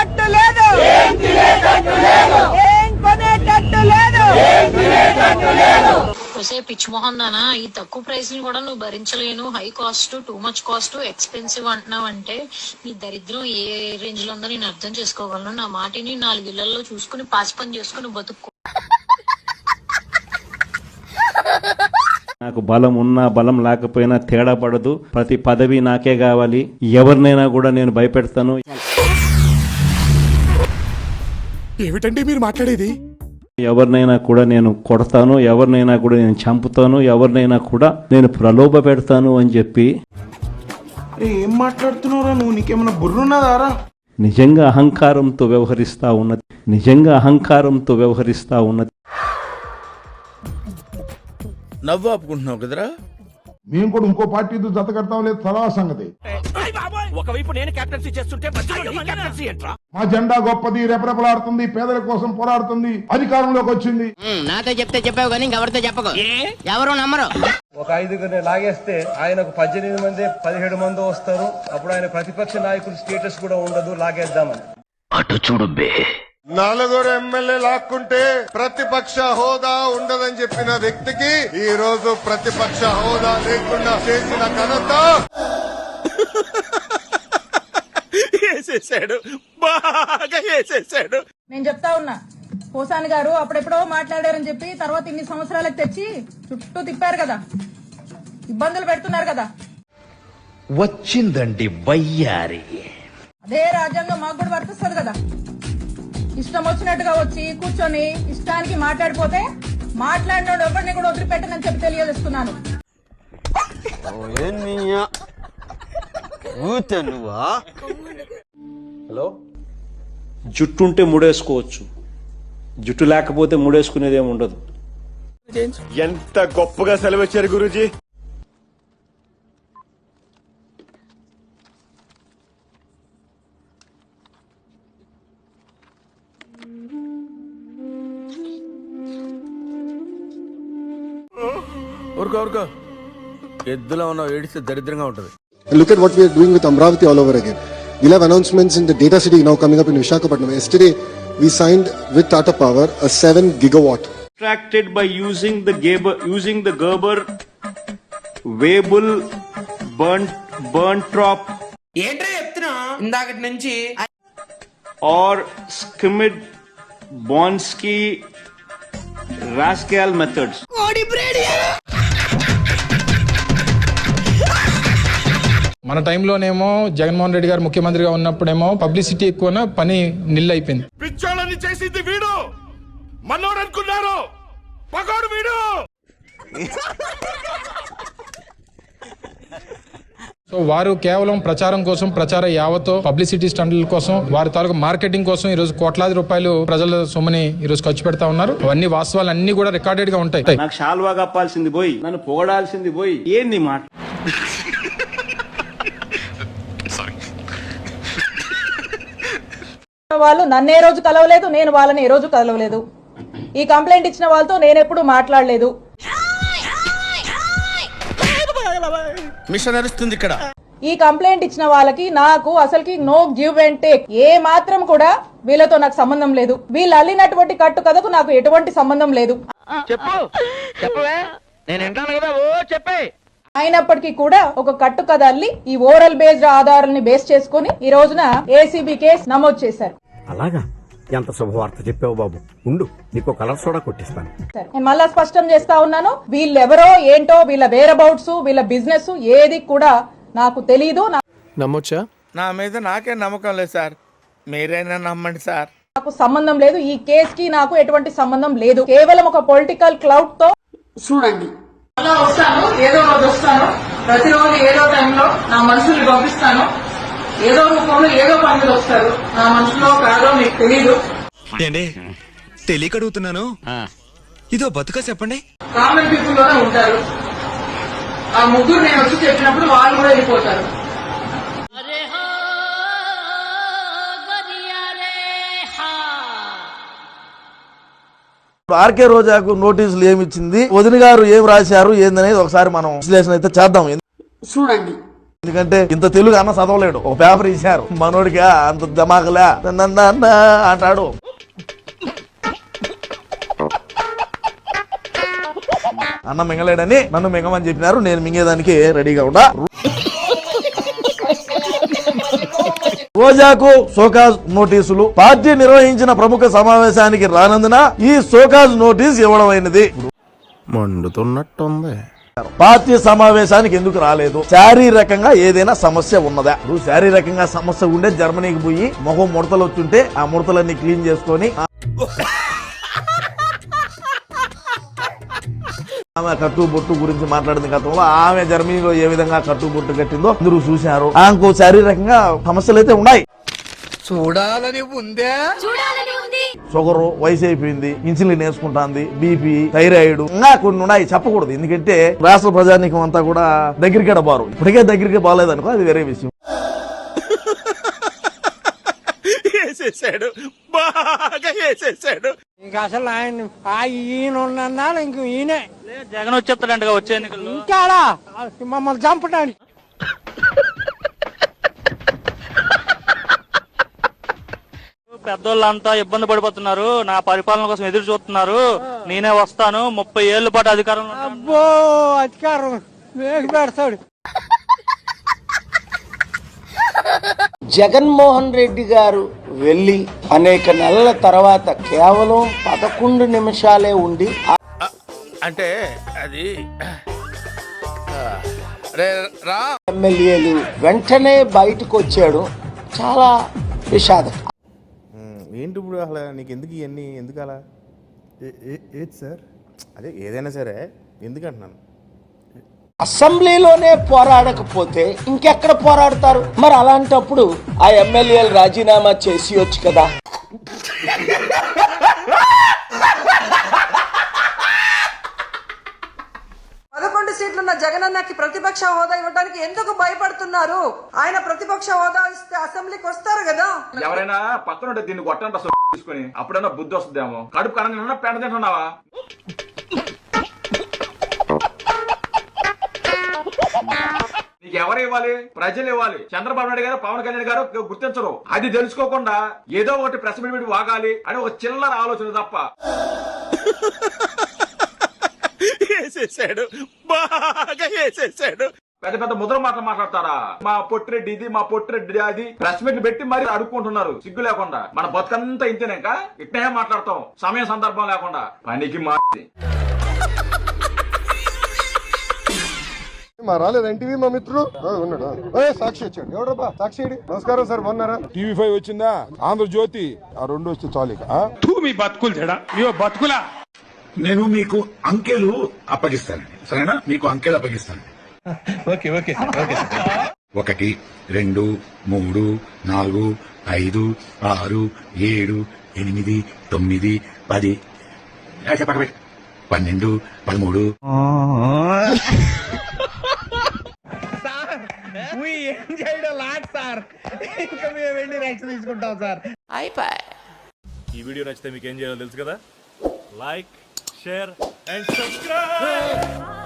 తినేటట్టు లేదు, ఏం కొనేటట్టు లేదు. పిచ్చి మొహన్ దానా, ఈ తక్కువ ప్రైస్ ని కూడా నువ్వు భరించలేను, high cost, too much cost, expensive అంటున్నావు అంటే నీ దరిద్రం ఏ రేంజ్ లో ఉందో నేను అర్థం చేసుకోగలను. నా మాటిని 4 ఇళ్లలో చూసుకుని పాసి పని చేసుకుని బతుక్కో. నాకు బలం ఉన్నా బలం లేకపోయినా తేడా పడదు, ప్రతి పదవి నాకే కావాలి, ఎవరినైనా కూడా నేను భయపెడతాను. ఏమిటండి మీరు మాట్లాడేది? ఎవరినైనా కూడా నేను కొడతాను, ఎవరినైనా కూడా నేను చంపుతాను, ఎవరినైనా కూడా నేను ప్రలోభ పెడతాను అని చెప్పి. ఏం మాట్లాడుతున్నారా నువ్వు? నీకేమైనా బుర్రున్నదారా? నిజంగా అహంకారంతో వ్యవహరిస్తా ఉన్నది, నిజంగా అహంకారంతో వ్యవహరిస్తా ఉన్నది. నవ్వు ఆపుకుంటున్నావు కదరా? మేము కూడా ఇంకో పార్టీతో జత కడతాం లేదు, తర్వాత సంగతి. ఒకవైపు నేను కెప్టెన్సీ చేస్తుంటే మా జెండా గొప్పది, రెపరెపలాడుతుంది, పేదల కోసం పోరాడుతుంది, అధికారంలోకి వచ్చింది. నాతో చెప్తే చెప్పావు కానీ ఇంకెవరితో చెప్పకు, ఎవరు నమ్మరు. ఒక 5గురిని లాగేస్తే ఆయనకు 18 మంది 17 మంది వస్తారు. అప్పుడు ఆయన ప్రతిపక్ష నాయకుడు స్టేటస్ కూడా ఉండదు, లాగేద్దామని. అటు చూడు బే. 4 ఎమ్మెల్యే లాక్కుంటే ప్రతిపక్ష హోదా ఉండదని చెప్పిన వ్యక్తికి ఈ రోజు ప్రతిపక్ష హోదా లేకుండా చేసిన ఘనత. వేసేసాడు, బాగా వేసేసాడు. నేను చెప్తా ఉన్నా, పోసాని గారు అప్పుడెప్పుడో మాట్లాడారని చెప్పి తర్వాత ఇన్ని సంవత్సరాలకు తెచ్చి చుట్టూ తిప్పారు కదా, ఇబ్బందులు పెడుతున్నారు కదా. వచ్చిందండి వయ్యారి. అదే రాజ్యాంగం మాకు కూడా వర్తిస్తుంది కదా. ఇష్టం వచ్చినట్టుగా వచ్చి కూర్చొని ఇష్టానికి మాట్లాడిపోతే మాట్లాడినోడు ఎవరిని కూడా వదిలిపెట్టనని చెప్పి తెలియజేస్తున్నాను. హలో, జుట్టుంటే ముడేసుకోవచ్చు, జుట్టు లేకపోతే ముడేసుకునేది ఏమి ఉండదు. ఎంత గొప్పగా సెలవిచ్చారు గురూజీ. ఊరుకో ఎద్దులో ఉన్నావు, ఏడిస్తే దరిద్రంగా ఉంటుంది. Look at what we are doing with Amravati all over again. We'll have announcements in the data city now coming up in Visakhapatnam. Yesterday, we signed with Tata Power a 7 gigawatt. Extracted by using the Gerber Weibull Berntrop ఏంటో చెప్తున్నా ఇందాకటి నుంచి. or skimmed Bonsky Rascal methods. మన టైంలోనేమో జగన్మోహన్ రెడ్డి గారు ముఖ్యమంత్రిగా ఉన్నప్పుడేమో publicity ఎక్కువ, పని నిల్ అయిపోయింది. పిచ్చోళ్ళని చేసింది వీడు, మనోడు అనుకున్నారు, పగోడు వీడు. సో వారు కేవలం ప్రచారం కోసం, ప్రచార యావతో పబ్లిసిటీ స్టంట్ల కోసం, వారి తాలూకు మార్కెటింగ్ కోసం ఈ రోజు కోట్లాది రూపాయలు ప్రజల సొమ్ముని ఈ రోజు ఖర్చు పెడతా ఉన్నారు. అవన్నీ వాస్తవాలు అన్ని కూడా రికార్డెడ్ గా ఉంటాయి. నాకు షాల్వా కప్పాల్సింది పోయి, నన్ను పొగడాల్సింది పోయి, ఏంది మాట? వాళ్ళు నన్ను ఏ రోజు కలవలేదు, నేను వాళ్ళని ఏ రోజు కలవలేదు. ఈ కంప్లైంట్ ఇచ్చిన వాళ్ళతో నేను ఎప్పుడు మాట్లాడలేదు. మిషన్ నడుస్తుంది ఇక్కడ. ఈ కంప్లైంట్ ఇచ్చిన వాళ్ళకి నాకు అసలుకి నో గివ్ అండ్ టేక్, ఏ మాత్రం కూడా వీళ్ళతో నాకు సంబంధం లేదు. వీళ్ళు అల్లినటువంటి కట్టు కథకు నాకు ఎటువంటి సంబంధం లేదు. అయినప్పటికీ కూడా ఒక కట్టు కథ అల్లి ఈ ఓరల్ బేస్డ్ ఆధారాలని బేస్ చేసుకుని ఈ రోజున ఏసీబీ కేసు నమోదు చేశారు. అలాగా? ఎంత శుభవార్త చెప్పావు బాబు, ఉండు నీకు కలర్ సోడా కొట్టిస్తాను. నేను మళ్ళా స్పష్టం చేస్తా ఉన్నాను, వీళ్ళెవరో ఏంటో, వీళ్ళ వేరబౌట్స్, వీళ్ళ బిజినెస్ ఏది కూడా నాకు తెలీదు. నమ్మొచ్చా? నా మీద నాకే నమ్మకం లేదు సార్, మీరైనా నమ్మండి సార్. నాకు సంబంధం లేదు, ఈ కేసుకి నాకు ఎటువంటి సంబంధం లేదు. కేవలం ఒక పొలిటికల్ క్లౌడ్ తో చూడండి. అలా వస్తాను, ఏదో రోజు వస్తాను, ప్రతిరోజు ఏదో టైంలో నా మనుషుల్ని పంపిస్తాను, ఏదో రూపంలో ఏదో పనులు వస్తారు. నా మనుషులో కాదో మీకు తెలీదు. తెలియక అడుగుతున్నాను, ఇదో బతుక చెప్పండి. కామన్ పీపుల్ లోనే ఉంటారు. ఆ ముగ్గురు నేను వచ్చి చెప్పినప్పుడు వాళ్ళు కూడా వెళ్ళిపోతారు. ఆర్కే రోజాకు నోటీసులు ఏమిచ్చింది, వదిన గారు ఏం రాశారు ఏందనేది ఒకసారి మనం విశ్లేషణ అయితే చేద్దాం. చూడండి. ఎందుకంటే ఇంత తెలుగు అన్న చదవలేడు. ఒక పేపర్ ఇచ్చారు మనోడికి అంత దిమాగలే అంటాడు. అన్న మింగలేడని నన్ను మింగమని చెప్పినారు. నేను మింగేదానికి రెడీగా ఉన్నా. రోజాకు సోకాజ్ నోటీసులు. పార్టీ నిర్వహించిన ప్రముఖ సమావేశానికి రానందున ఈ సోకాజ్ నోటీస్ ఇవ్వడమైనది. మండుతున్నట్టుంది. పార్టీ సమావేశానికి ఎందుకు రాలేదు? శారీరకంగా ఏదైనా సమస్య ఉన్నదా? నువ్వు శారీరకంగా సమస్య ఉండే జర్మనీకి పోయి మొహం ముడతలు వచ్చుంటే ఆ ముడతలన్నీ క్లీన్ చేసుకొని ఆమె కట్టుబొట్టు గురించి మాట్లాడింది గతంలో. ఆమె జర్మనీలో ఏ విధంగా కట్టుబొట్టు కట్టిందో అందరూ చూశారు. ఆమెకు శారీరకంగా సమస్యలు అయితే ఉన్నాయి. చూడాలని ఉందే. షుగర్, వయసు అయిపోయింది, ఇన్సులిన్ వేసుకుంటాంది, బీపీ, థైరాయిడ్, ఇంకా కొన్ని ఉన్నాయి. చెప్పకూడదు, ఎందుకంటే రాష్ట్ర ప్రజానీకం అంతా కూడా దగ్గరికి బారు. ఇప్పటికే దగ్గరికి బాగాలేదనుకో, అది వేరే విషయం. వేసేసాడు, బాగా వేసేసాడు. ఇంకా అసలు ఈయన ఉన్నాడు, ఇంక ఈయనే జగన్ వచ్చేస్తాడంట వచ్చే ఎన్నికల్లో. ఇంకాడా మమ్మల్ని చంపడానికి. పెద్దోళ్ళంతా ఇబ్బంది పడిపోతున్నారు, నా పరిపాలన కోసం ఎదురు చూస్తున్నారు. నేనే వస్తాను, 30 ఏళ్ల పాటు అధికారంలో. అబ్బో అధికారం వేసి పెడతాడు. జగన్మోహన్ రెడ్డి గారు వెళ్లి అనేక నెలల తర్వాత కేవలం 11 నిమిషాలే ఉండి అంటే అది ఎమ్మెల్యేలు వెంటనే బయటకు వచ్చాడు. చాలా విషాదం. ఏంటి ఇప్పుడు అసలు నీకు ఎందుకు ఇవన్నీ ఎందుకు అలా? ఏది సార్? అదే ఏదైనా సరే ఎందుకంటున్నాను. అసెంబ్లీలోనే పోరాడకపోతే ఇంకెక్కడ పోరాడతారు? మరి అలాంటప్పుడు ఆ ఎమ్మెల్యేలు రాజీనామా చేసియొచ్చు కదా. సీట్లున్న జగనన్నకి ప్రతిపక్ష హోదా ఇవ్వడానికి ఎందుకు భయపడుతున్నారు? ఆయన ప్రతిపక్ష హోదా ఇస్తే అసెంబ్లీకి వస్తారు కదా. ఎవరైనా పక్కన దీన్ని కొట్టండి తీసుకుని అప్పుడైనా బుద్ధి వస్తుందేమో. కడుపు కన్నా పెండ తింటున్నావా? నీకు ఎవరు ఇవ్వాలి? ప్రజలు ఇవ్వాలి. చంద్రబాబు నాయుడు గారు, పవన్ కళ్యాణ్ గారు గుర్తించరు. అది తెలుసుకోకుండా ఏదో ఒకటి ప్రెస్ మీట్ పెట్టి వాగాలి అని ఒక చిల్లర ఆలోచన తప్ప. వేసేసాడు, బాగా వేసేసాడు. పెద్ద పెద్ద ముద్ర మాట్లాడతారా? మా పొట్టిరెడ్డి ఇది, మా పొట్టిరెడ్డి అది. ప్రెస్ మీట్లు పెట్టి మరి అడుక్కుంటున్నారు సిగ్గు లేకుండా. మన బతుకంతా ఇంతేనాక ఇట్నే మాట్లాడతాం, సమయం సందర్భం లేకుండా. పనికి మారి రాలేదు ఎన్టీవీ మా మిత్రుడు ఉన్నాడు. సాక్షి వచ్చాడు. ఎవడబ్బా సాక్షి? నమస్కారం సార్, బాగున్నారా? టీవీ5 వచ్చిందా, ఆంధ్రజ్యోతి, ఆ 2 వస్తే చాలు. మీ బతుకులు తేడా బతుకులా. నేను మీకు అంకెలు అప్పగిస్తానండి, సరేనా? మీకు అంకెలు అప్పగిస్తాను. Okay okay okay. 1, 2, 3, 4, 5, 6, 7, 8, 9, 10, 12, 13. ఏం చేయడం లాట్ సార్, ఇంకా మేము వెళ్ళి రైట్స్ తీసుకుంటాం సార్. అయిపోయి. ఈ వీడియో నచ్చితే మీకు ఏం చేయాలో తెలుసు కదా. Like, share and subscribe.